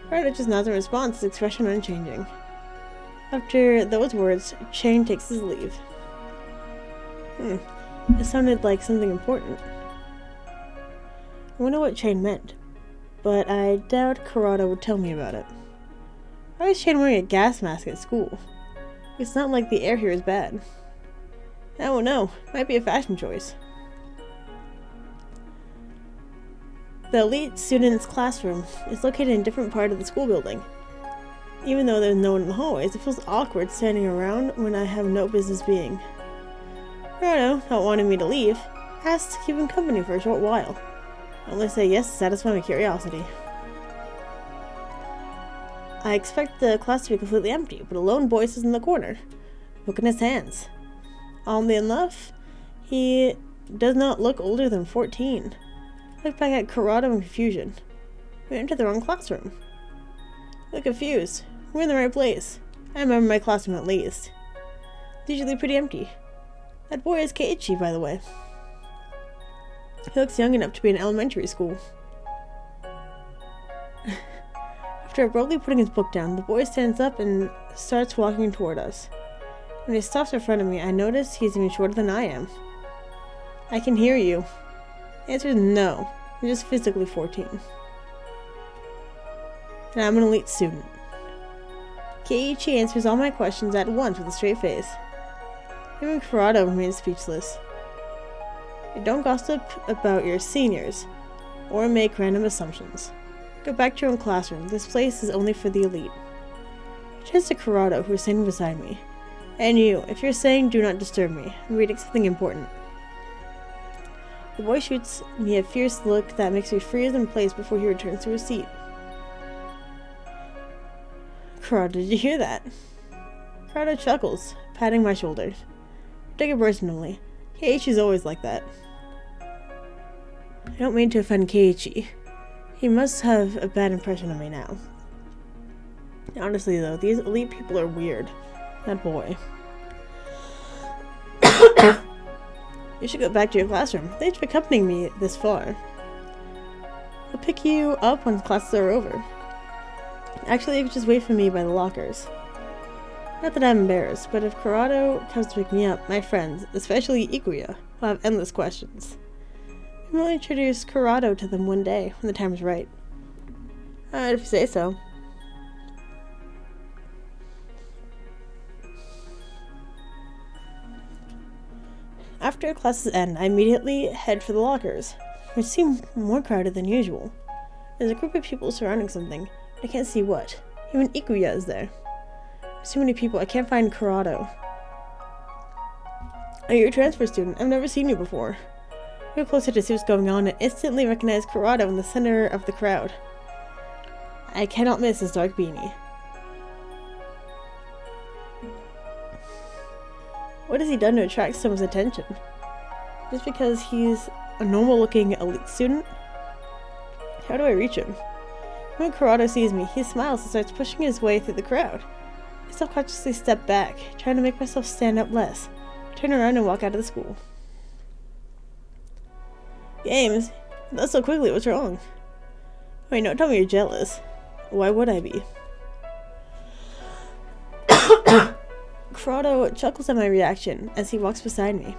Karada just nods in response, his expression unchanging. After those words, Shane takes his leave. It sounded like something important. I wonder what Shane meant. but I doubt Corrado would tell me about it. Why is Shane wearing a gas mask at school? It's not like the air here is bad. I don't know. Might be a fashion choice. The elite student's classroom is located in a different part of the school building. Even though there's no one in the hallways, it feels awkward standing around when I have no business being. Corrado, not wanting me to leave, asks to keep him company for a short while. I only say yes to satisfy my curiosity. I expect the class to be completely empty, but a lone boy sits in the corner, book in his hands. Oddly enough, he does not look older than 14. I look back at Corrado in confusion. We entered the wrong classroom. I look confused. We're in the right place. I remember my classroom at least. It's usually pretty empty. That boy is Keiichi, by the way. He looks young enough to be in elementary school. After abruptly putting his book down, the boy stands up and starts walking toward us. When he stops in front of me, I notice he's even shorter than I am. I can hear you. The answer is no. I'm just physically 14. And I'm an elite student. Keiichi answers all my questions at once with a straight face. Even Corrado remains speechless. Don't gossip about your seniors, or make random assumptions. Go back to your own classroom. This place is only for the elite. I turn to Corrado, who is sitting beside me. And you, if you're saying do not disturb me, I'm reading something important. The boy shoots me a fierce look that makes me freeze in place before he returns to his seat. Corrado, did you hear that? Corrado chuckles, patting my shoulder. Take it personally. Keiichi's always like that. I don't mean to offend Keiichi. He must have a bad impression of me now. Honestly though, these elite people are weird. That boy. You should go back to your classroom. Thanks for accompanying me this far. I'll pick you up once classes are over. Actually, you could just wait for me by the lockers. Not that I'm embarrassed, but if Corrado comes to pick me up, my friends, especially Ikuya, will have endless questions. I will introduce Corrado to them one day, when the time is right. If you say so. After classes end, I immediately head for the lockers, which seem more crowded than usual. There's a group of people surrounding something. I can't see what. Even Ikuya is there. There's too many people. I can't find Corrado. Are you a transfer student? I've never seen you before. I go closer to see what's going on and instantly recognize Corrado in the center of the crowd. I cannot miss his dark beanie. What has he done to attract so much attention? Just because he's a normal-looking elite student? How do I reach him? When Corrado sees me, he smiles and starts pushing his way through the crowd. I self-consciously step back, trying to make myself stand up less. I turn around and walk out of the school. Games? Not so quickly, what's wrong? Wait, no, tell me you're jealous. Why would I be? Corrado chuckles at my reaction as he walks beside me.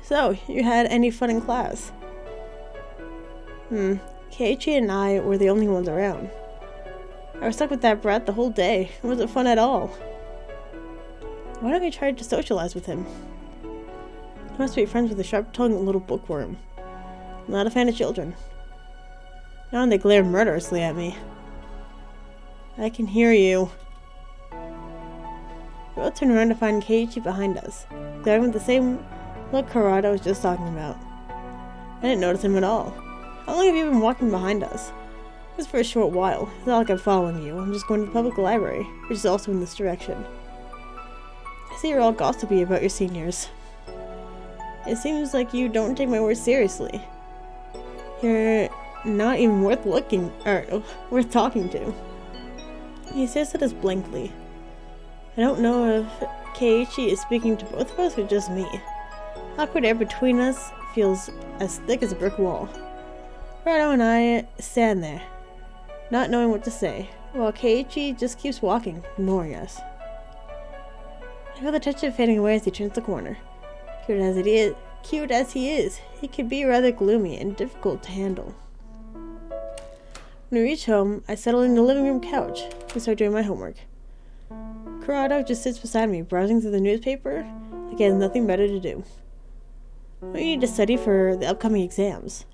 So, you had any fun in class? Keiichi and I were the only ones around. I was stuck with that brat the whole day. It wasn't fun at all. Why don't you try to socialize with him? He must be friends with a sharp-tongued little bookworm. I'm not a fan of children. Now they glare murderously at me. I can hear you. We both turn around to find Keiichi behind us, glaring with the same look Corrado was just talking about. I didn't notice him at all. How long have you been walking behind us? Just for a short while. It's not like I'm following you. I'm just going to the public library, which is also in this direction. I see you're all gossipy about your seniors. It seems like you don't take my words seriously. You're not even worth worth talking to. He stares at us blankly. I don't know if Keiichi is speaking to both of us or just me. Awkward air between us feels as thick as a brick wall. Corrado and I stand there, not knowing what to say, while Keiichi just keeps walking, ignoring us. I feel the tension fading away as he turns the corner. Cute as he is, he could be rather gloomy and difficult to handle. When we reach home, I settle in the living room couch and start doing my homework. Corrado just sits beside me, browsing through the newspaper like he has nothing better to do. Don't you need to study for the upcoming exams?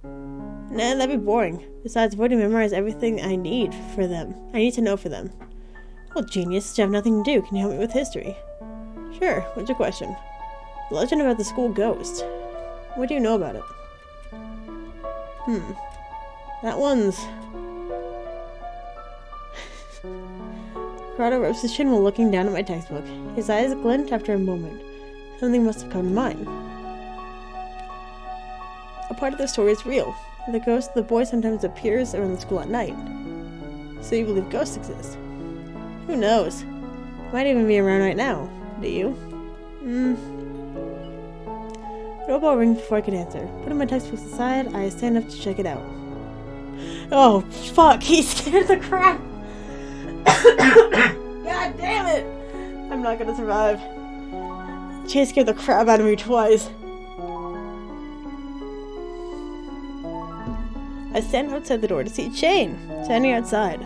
Nah, that'd be boring. Besides, I've already memorized everything I need to know for them. Well, genius, you have nothing to do. Can you help me with history? Sure, what's your question? The legend about the school ghost. What do you know about it? That one's... Corrado rubs his chin while looking down at my textbook. His eyes glint after a moment. Something must have come to mind. A part of the story is real. The ghost of the boy sometimes appears around the school at night. So you believe ghosts exist? Who knows? Might even be around right now. Do you? The doorbell rings before I can answer. Putting my textbooks aside, I stand up to check it out. Oh, fuck! He scared the crap! God damn it! I'm not gonna survive. Chase scared the crap out of me twice. I stand outside the door to see Shane, standing outside.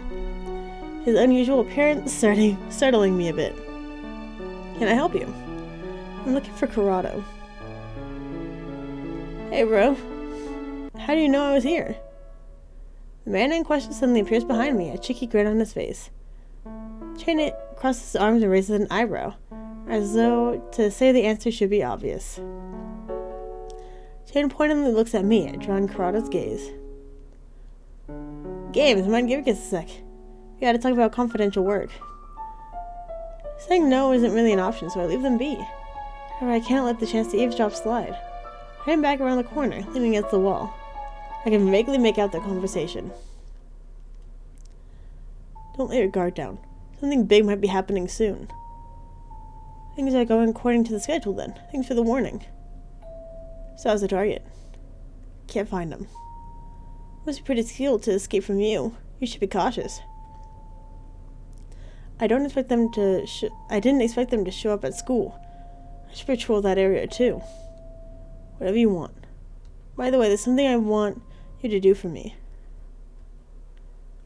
His unusual appearance startling me a bit. Can I help you? I'm looking for Corrado. Hey, bro. How do you know I was here? The man in question suddenly appears behind me, a cheeky grin on his face. Shane crosses his arms and raises an eyebrow, as though to say the answer should be obvious. Shane pointedly looks at me, drawing Corrado's gaze. Games, mind giving us a sec. We gotta talk about confidential work. Saying no isn't really an option, so I leave them be. However, I can't let the chance to eavesdrop slide. I am back around the corner, leaning against the wall. I can vaguely make out their conversation. Don't let your guard down. Something big might be happening soon. Things are going according to the schedule then. Thanks for the warning. So how's the target? Can't find him. Must be pretty skilled to escape from you. You should be cautious. I didn't expect them to show up at school. I should patrol that area too. Whatever you want. By the way, there's something I want you to do for me.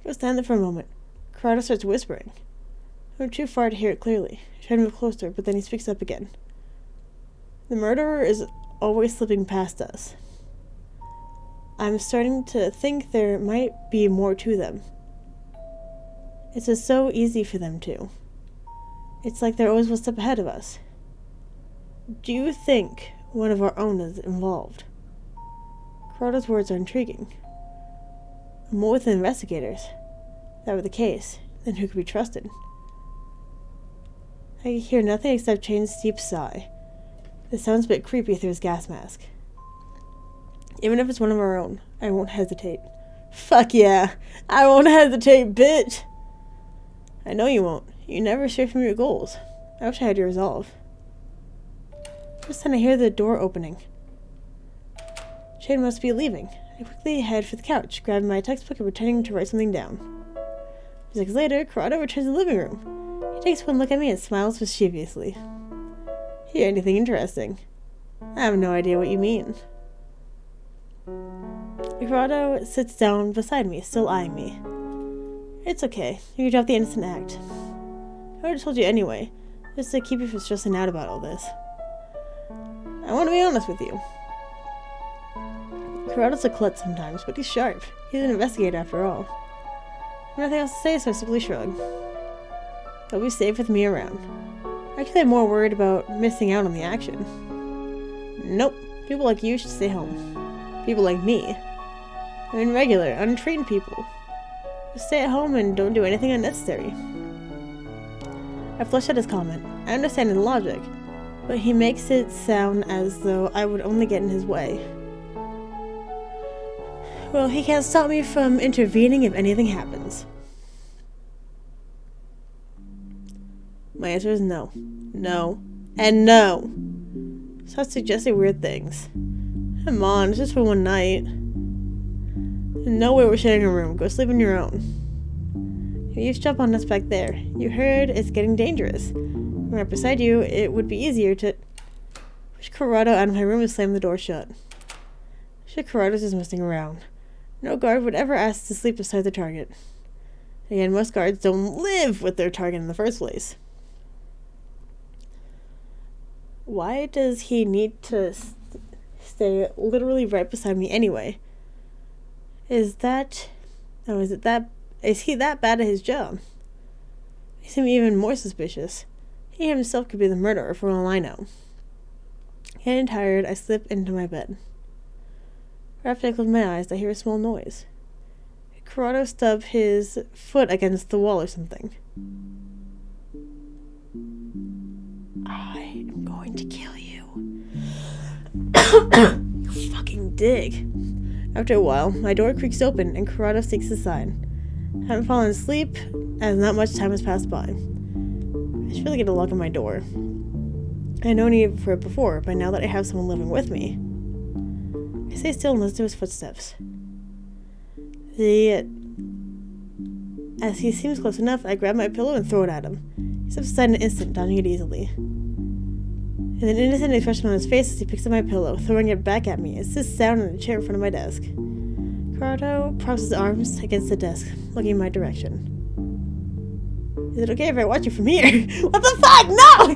Go stand there for a moment. Corrado starts whispering. I went too far to hear it clearly. I try to move closer, but then he speaks up again. The murderer is always slipping past us. I'm starting to think there might be more to them. It's just so easy for them to. It's like they're always one step ahead of us. Do you think one of our own is involved? Corrado's words are intriguing. I'm with the investigators. If that were the case, then who could be trusted? I hear nothing except Shane's deep sigh. It sounds a bit creepy through his gas mask. Even if it's one of our own, I won't hesitate. Fuck yeah! I won't hesitate, bitch! I know you won't. You never stray from your goals. I wish I had your resolve. Just then I hear the door opening. Shane must be leaving. I quickly head for the couch, grabbing my textbook and pretending to write something down. A few seconds later, Corrado returns to the living room. He takes one look at me and smiles mischievously. Hear anything interesting? I have no idea what you mean. Corrado sits down beside me, still eyeing me. It's okay. You can drop the innocent act. I would have told you anyway, just to keep you from stressing out about all this. I want to be honest with you. Corrado's a klutz sometimes, but he's sharp. He's an investigator after all. I have nothing else to say, so I simply shrug. They'll be safe with me around. Actually, I'm more worried about missing out on the action. Nope. People like you should stay home. People like me. I mean regular, untrained people. Just stay at home and don't do anything unnecessary. I flushed out his comment. I understand his logic, but he makes it sound as though I would only get in his way. Well, he can't stop me from intervening if anything happens. My answer is no. No. And no. Stop suggesting weird things. Come on, it's just for one night. No way we're sharing a room. Go sleep on your own. You eavesdrop on us back there. You heard it's getting dangerous. Right beside you, it would be easier to push Corrado out of my room and slam the door shut. Shit, Corrado's just messing around. No guard would ever ask to sleep beside the target. Again, most guards don't live with their target in the first place. Why does he need to stay literally right beside me anyway? Is he that bad at his job? Makes him even more suspicious. He himself could be the murderer for all I know. Getting tired, I slip into my bed. Right after I close my eyes, I hear a small noise. Corrado stubbed his foot against the wall or something. I am going to kill you. You fucking dig. After a while, my door creaks open and Corrado sneaks aside. I haven't fallen asleep, as not much time has passed by. I should really get a lock on my door. I had no need for it before, but now that I have someone living with me, I stay still and listen to his footsteps. As he seems close enough, I grab my pillow and throw it at him. He steps aside in an instant, dodging it easily. There's an innocent expression on his face as he picks up my pillow, throwing it back at me. It sits down in a chair in front of my desk. Corrado props his arms against the desk, looking in my direction. Is it okay if I watch you from here? What the fuck? No!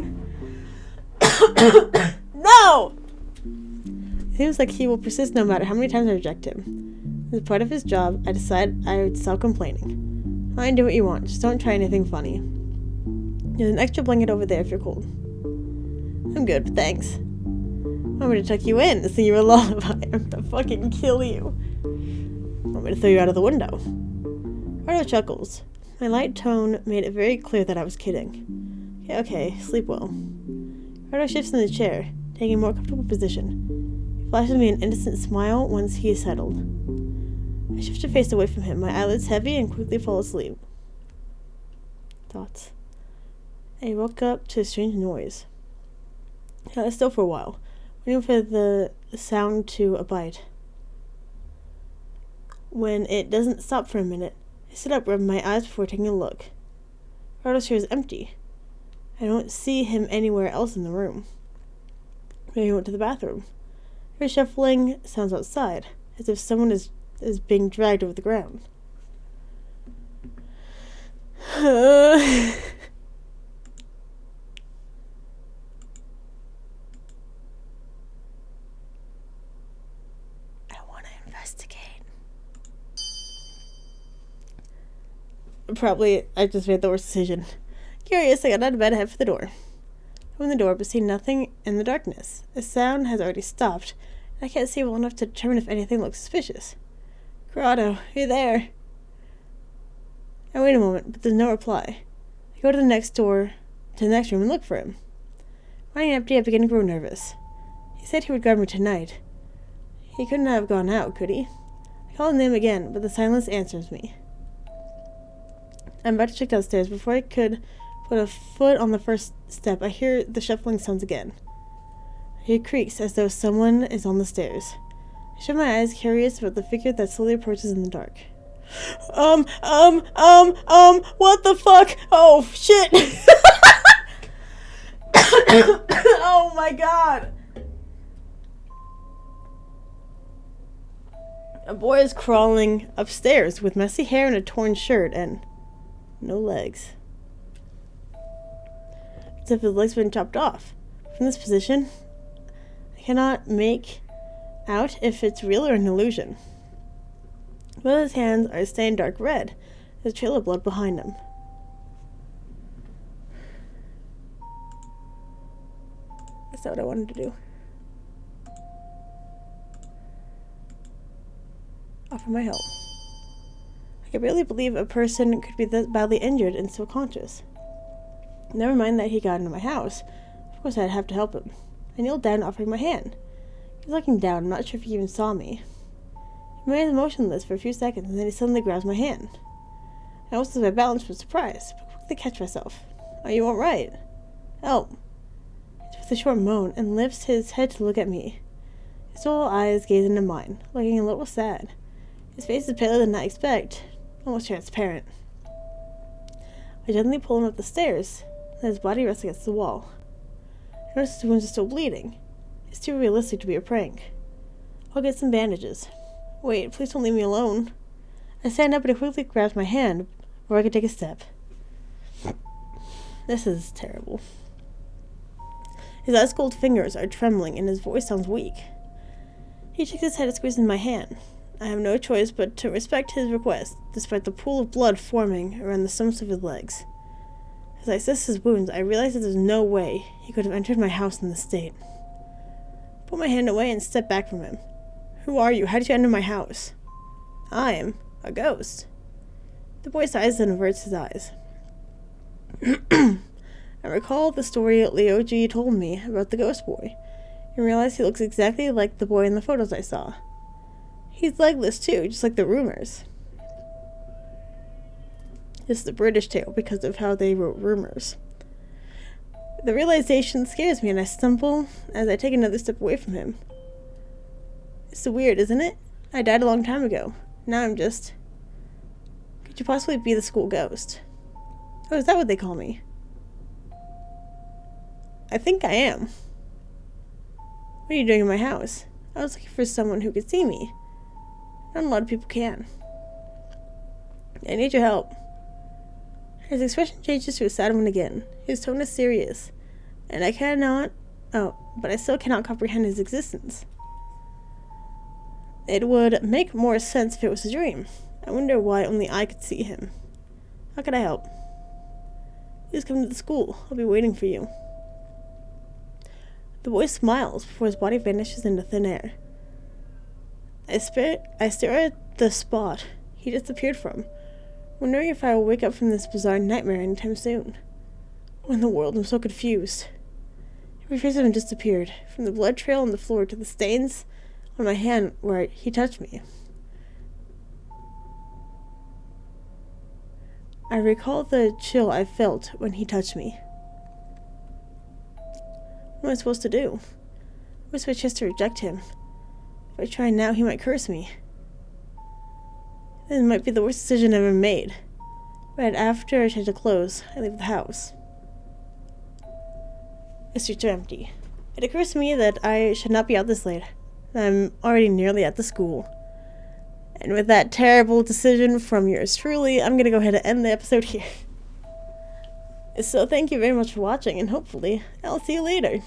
No! It seems like he will persist no matter how many times I reject him. As part of his job, I decide I would stop complaining. Fine, do what you want. Just don't try anything funny. There's an extra blanket over there if you're cold. I'm good, but thanks. Want me to tuck you in and sing you a lullaby? I'm gonna fucking kill you. Want me to throw you out of the window? Corrado chuckles. My light tone made it very clear that I was kidding. Okay, sleep well. Corrado shifts in the chair, taking a more comfortable position. He flashes me an innocent smile once he is settled. I shift to face away from him, my eyelids heavy, and quickly fall asleep. Thoughts. I woke up to a strange noise. I was still for a while, waiting for the sound to abide. When it doesn't stop for a minute, I sit up, rubbing my eyes before taking a look. Corrado's chair is empty. I don't see him anywhere else in the room. Maybe he went to the bathroom. I hear shuffling sounds outside, as if someone is being dragged over the ground. Probably, I just made the worst decision. Curious, I got out of bed and head for the door. I open the door, but see nothing in the darkness. The sound has already stopped, and I can't see well enough to determine if anything looks suspicious. Corrado, you there? I wait a moment, but there's no reply. I go to the next room and look for him. Finding it empty, I begin to grow nervous. He said he would guard me tonight. He couldn't have gone out, could he? I call his name again, but the silence answers me. I'm about to check downstairs. Before I could put a foot on the first step, I hear the shuffling sounds again. I hear creaks as though someone is on the stairs. I shut my eyes, curious about the figure that slowly approaches in the dark. What the fuck? Oh, shit! Oh my god! A boy is crawling upstairs with messy hair and a torn shirt and no legs. As if his legs have been chopped off. From this position, I cannot make out if it's real or an illusion. Both his hands are stained dark red. There's a trail of blood behind him. That's not what I wanted to do. Offer my help. I can barely believe a person could be this badly injured and still conscious. Never mind that he got into my house. Of course I'd have to help him. I kneeled down, offering my hand. He was looking down. I'm not sure if he even saw me. He remained motionless for a few seconds, and then he suddenly grabs my hand. I almost lost my balance from surprise, but quickly catch myself. Are you all right? Help. He with a short moan and lifts his head to look at me. His little eyes gaze into mine, looking a little sad. His face is paler than I expect, almost transparent. I gently pull him up the stairs, and his body rests against the wall. I notice his wounds are still bleeding. It's too realistic to be a prank. I'll get some bandages. Wait, please don't leave me alone. I stand up and he quickly grabs my hand before I can take a step. This is terrible. His ice cold fingers are trembling and his voice sounds weak. He shakes his head and squeezes my hand. I have no choice but to respect his request, despite the pool of blood forming around the stumps of his legs. As I assess his wounds, I realize that there's no way he could have entered my house in this state. I put my hand away and step back from him. Who are you? How did you enter my house? I am a ghost. The boy sighs and averts his eyes. I recall the story Leoji told me about the ghost boy, and realize he looks exactly like the boy in the photos I saw. He's legless too, just like the rumors. This is the British tale because of how they wrote rumors. The realization scares me and I stumble as I take another step away from him. It's so weird, isn't it? I died a long time ago. Now I'm just... Could you possibly be the school ghost? Oh, is that what they call me? I think I am. What are you doing in my house? I was looking for someone who could see me. Not a lot of people can. I need your help. His expression changes to a sad one again. His tone is serious. And I cannot... Oh, but I still cannot comprehend his existence. It would make more sense if it was a dream. I wonder why only I could see him. How can I help? Please come to the school. I'll be waiting for you. The boy smiles before his body vanishes into thin air. I stare at the spot he disappeared from, wondering if I will wake up from this bizarre nightmare anytime soon. What in the world? I'm so confused. Every trace of him disappeared, from the blood trail on the floor to the stains on my hand where he touched me. I recall the chill I felt when he touched me. What am I supposed to do? Where's my chance to reject him? If I try now, he might curse me. This might be the worst decision I've ever made. Right after I change the clothes, I leave the house. The streets are empty. It occurs to me that I should not be out this late. I'm already nearly at the school. And with that terrible decision from yours truly, I'm going to go ahead and end the episode here. So thank you very much for watching, and hopefully I'll see you later.